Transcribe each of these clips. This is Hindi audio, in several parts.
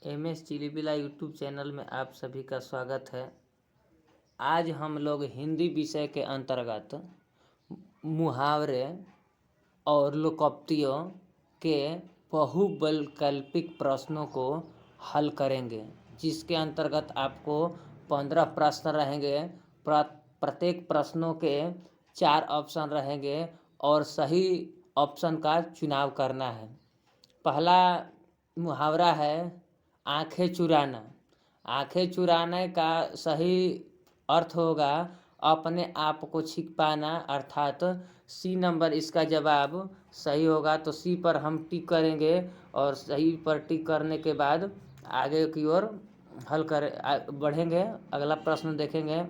MS चिलीबिला यूट्यूब चैनल में आप सभी का स्वागत है। आज हम लोग हिंदी विषय के अंतर्गत मुहावरे और लोकोक्तियों के बहुवैकल्पिक प्रश्नों को हल करेंगे, जिसके अंतर्गत आपको 15 प्रश्न रहेंगे। प्रत्येक प्रश्नों के 4 ऑप्शन रहेंगे और सही ऑप्शन का चुनाव करना है। पहला मुहावरा है आंखें चुराना। आंखें चुराने का सही अर्थ होगा अपने आप को छिपाना, अर्थात सी नंबर इसका जवाब सही होगा। तो सी पर हम टिक करेंगे और सही पर टिक करने के बाद आगे की ओर बढ़ेंगे। अगला प्रश्न देखेंगे।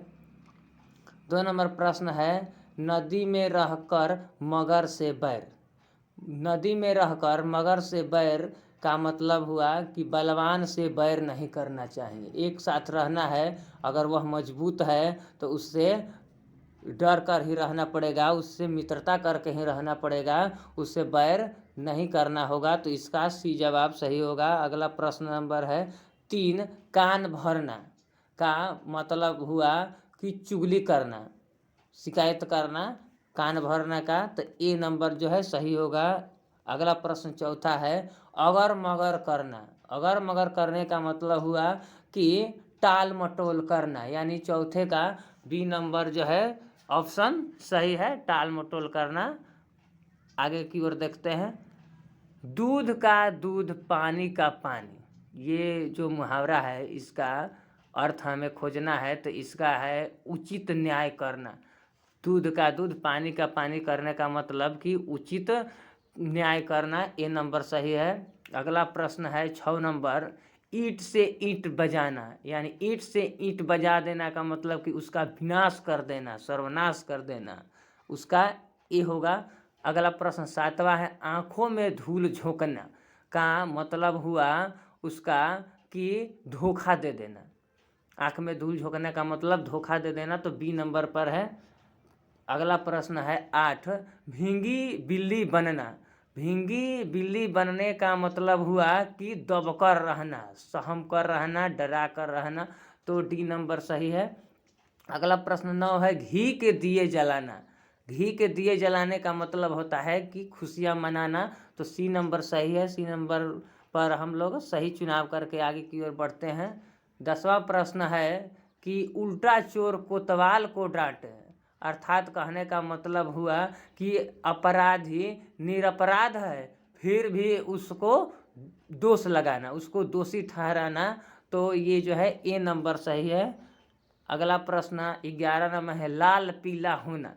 2 नंबर प्रश्न है नदी में रहकर मगर से बैर। नदी में रहकर मगर से बैर का मतलब हुआ कि बलवान से बैर नहीं करना चाहिए, एक साथ रहना है। अगर वह मजबूत है तो उससे डर कर ही रहना पड़ेगा, उससे मित्रता करके ही रहना पड़ेगा, उससे बैर नहीं करना होगा। तो इसका सी जवाब सही होगा। अगला प्रश्न नंबर है 3 कान भरना का मतलब हुआ कि चुगली करना, शिकायत करना, कान भरना का। तो ए नंबर जो है सही होगा। अगला प्रश्न चौथा है अगर मगर करना। अगर मगर करने का मतलब हुआ कि टाल मटोल करना, यानी चौथे का बी नंबर जो है ऑप्शन सही है, टाल मटोल करना। आगे की ओर देखते हैं। दूध का दूध पानी का पानी, ये जो मुहावरा है इसका अर्थ हमें खोजना है। तो इसका है उचित न्याय करना। दूध का दूध पानी का पानी करने का मतलब कि उचित न्याय करना। ए नंबर सही है। अगला प्रश्न है 6 नंबर ईंट से ईंट बजाना, यानी ईंट से ईंट बजा देना का मतलब कि उसका विनाश कर देना, सर्वनाश कर देना, उसका ए होगा। अगला प्रश्न 7वां है आँखों में धूल झोंकना का मतलब हुआ उसका कि धोखा दे देना। आँख में धूल झोंकने का मतलब धोखा दे देना, तो बी नंबर पर है। अगला प्रश्न है 8 भींगी बिल्ली बनना। भींगी बिल्ली बनने का मतलब हुआ कि दबकर रहना, सहम कर रहना, डरा कर रहना। तो डी नंबर सही है। अगला प्रश्न 9 है घी के दिए जलाना। घी के दिए जलाने का मतलब होता है कि खुशियाँ मनाना। तो सी नंबर सही है। सी नंबर पर हम लोग सही चुनाव करके आगे की ओर बढ़ते हैं। 10वां प्रश्न है कि उल्टा चोर कोतवाल को डांटे, अर्थात कहने का मतलब हुआ कि अपराधी निरपराध है फिर भी उसको दोष लगाना, उसको दोषी ठहराना। तो ये जो है ए नंबर सही है। अगला प्रश्न 11 नंबर है लाल पीला होना।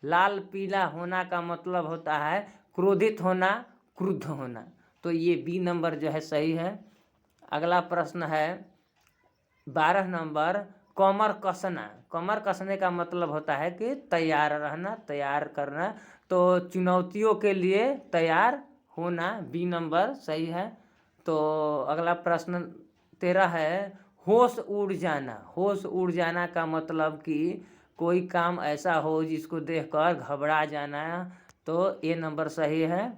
लाल पीला होना का मतलब होता है क्रोधित होना, क्रुद्ध होना। तो ये बी नंबर जो है सही है। अगला प्रश्न है 12 नंबर कमर कसना। कमर कसने का मतलब होता है कि तैयार रहना, तैयार करना। तो चुनौतियों के लिए तैयार होना, बी नंबर सही है। तो अगला प्रश्न 13 है होश उड़ जाना। होश उड़ जाना का मतलब कि कोई काम ऐसा हो जिसको देखकर घबरा जाना। तो ए नंबर सही है।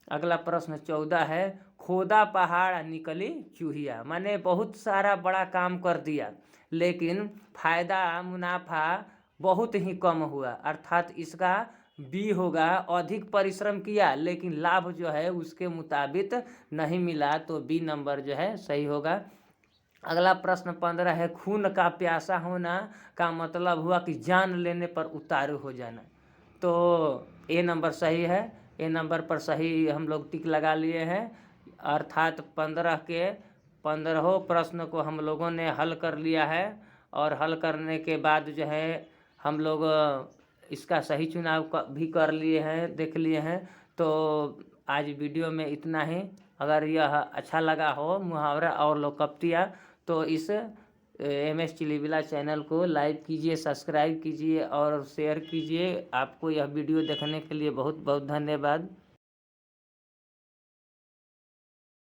अगला प्रश्न 14 है खोदा पहाड़ निकली चूहिया, माने बहुत सारा बड़ा काम कर दिया लेकिन फायदा मुनाफा बहुत ही कम हुआ, अर्थात इसका बी होगा। अधिक परिश्रम किया लेकिन लाभ जो है उसके मुताबिक नहीं मिला। तो बी नंबर जो है सही होगा। अगला प्रश्न 15 है खून का प्यासा होना का मतलब हुआ कि जान लेने पर उतारू हो जाना। तो ए नंबर सही है। ए नंबर पर सही हम लोग टिक लगा लिए हैं, अर्थात 15 के 15 प्रश्न को हम लोगों ने हल कर लिया है। और हल करने के बाद जो है हम लोग इसका सही चुनाव भी कर लिए हैं, देख लिए हैं। तो आज वीडियो में इतना ही। अगर यह अच्छा लगा हो मुहावरा और लोकोक्तियाँ तो इस MS चिलीबिला चैनल को लाइक कीजिए, सब्सक्राइब कीजिए और शेयर कीजिए। आपको यह वीडियो देखने के लिए बहुत बहुत धन्यवाद।